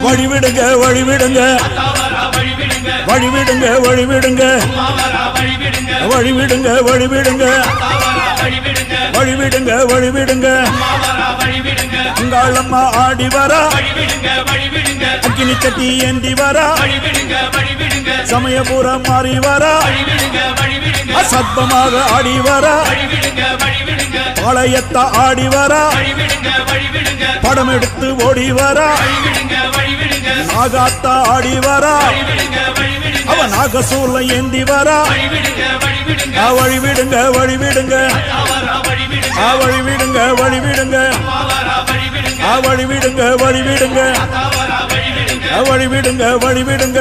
வழிவிடுங்க வழிவிடுங்க வழிவிடுங்க வழிவிடுங்க வழிவிடுங்க வழிவிடுங்க வழிவிடுங்க வழிவிடுங்க அங்காளம்மா ஆடி வரா அக்கினி சட்டி ஏந்தி வரா சமயபுரம் மாறி வரா அசத்தமாக ஆடி வரா பாளையத்த ஆடி வரா படம் எடுத்து ஓடி வரா நாகாத்தா ஆடி வரா அவ நாகசூல ஏந்தி வரா வழிவிடுங்க வழிவிடுங்க வழிவிடுங்க வழிவிடுங்க வழிவிடுங்க வழிவிடுங்க வழிவிடுங்க வழிவிடுங்க